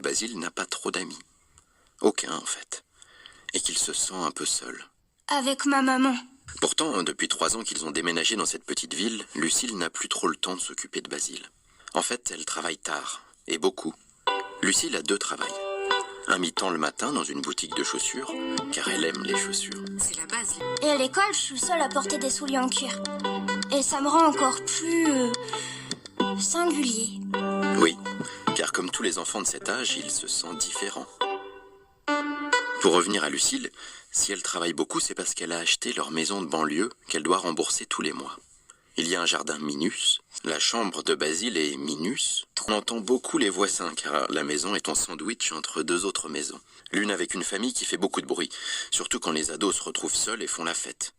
Basile n'a pas trop d'amis. Aucun, en fait. Et qu'il se sent un peu seul. Avec ma maman. Pourtant, depuis 3 ans qu'ils ont déménagé dans cette petite ville, Lucille n'a plus trop le temps de s'occuper de Basile. En fait, elle travaille tard, et beaucoup. Lucille a 2 travails. Un mi-temps le matin dans une boutique de chaussures, car elle aime les chaussures. C'est la base. Et à l'école, je suis seule à porter des souliers en cuir. Et ça me rend encore plus... singulier. Oui, car comme tous les enfants de cet âge, il se sent différent. Pour revenir à Lucille, si elle travaille beaucoup, c'est parce qu'elle a acheté leur maison de banlieue qu'elle doit rembourser tous les mois. Il y a un jardin minus, la chambre de Basile est minus. On entend beaucoup les voisins car la maison est en sandwich entre 2 autres maisons. L'une avec une famille qui fait beaucoup de bruit, surtout quand les ados se retrouvent seuls et font la fête.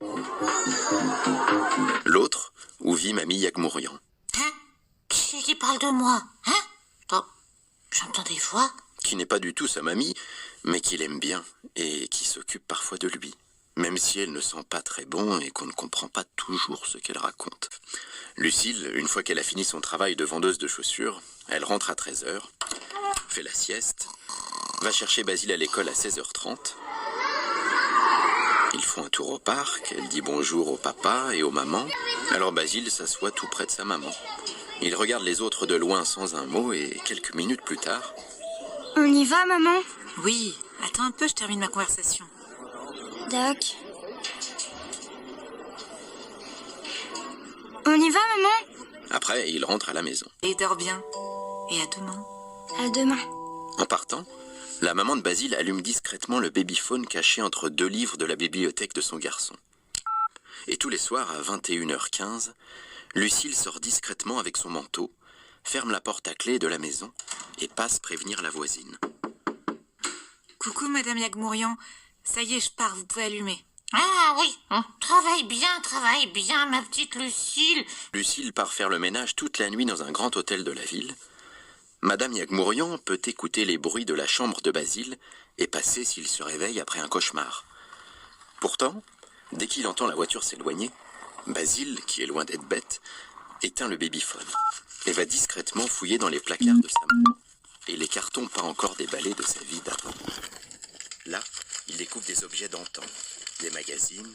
L'autre, où vit Mamie Yagmourian. Hein? Qui parle de moi? Hein? Oh, j'entends des voix. Qui n'est pas du tout sa mamie, mais qu'il aime bien et qui s'occupe parfois de lui. Même si elle ne sent pas très bon et qu'on ne comprend pas toujours ce qu'elle raconte. Lucille, une fois qu'elle a fini son travail de vendeuse de chaussures, elle rentre à 13h, fait la sieste, va chercher Basile à l'école à 16h30. Ils font un tour au parc, elle dit bonjour au papa et aux mamans. Alors Basile s'assoit tout près de sa maman. Il regarde les autres de loin sans un mot et quelques minutes plus tard... On y va, maman? Oui, attends un peu, je termine ma conversation. Doc. On y va, maman? Après, il rentre à la maison. Et dors bien. Et à demain. À demain. En partant, la maman de Basile allume discrètement le babyphone caché entre 2 livres de la bibliothèque de son garçon. Et tous les soirs, à 21h15, Lucille sort discrètement avec son manteau, ferme la porte à clé de la maison et passe prévenir la voisine. Coucou, Madame Yagmourian. Ça y est, je pars, vous pouvez allumer. Ah oui, travaille bien, ma petite Lucille. Lucille part faire le ménage toute la nuit dans un grand hôtel de la ville. Madame Yagmourian peut écouter les bruits de la chambre de Basile et passer s'il se réveille après un cauchemar. Pourtant, dès qu'il entend la voiture s'éloigner, Basile, qui est loin d'être bête, éteint le babyphone et va discrètement fouiller dans les placards de sa maman et les cartons pas encore déballés de sa vie d'avant. Là, il découvre des objets d'antan, des magazines,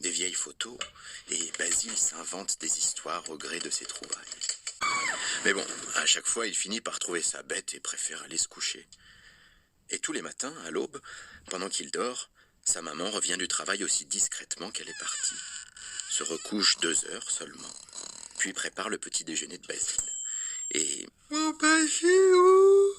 des vieilles photos, et Basile s'invente des histoires au gré de ses trouvailles. Mais bon, à chaque fois, il finit par trouver ça bête et préfère aller se coucher. Et tous les matins, à l'aube, pendant qu'il dort, sa maman revient du travail aussi discrètement qu'elle est partie, se recouche 2 heures seulement, puis prépare le petit déjeuner de Basile. Et... Mon Basile,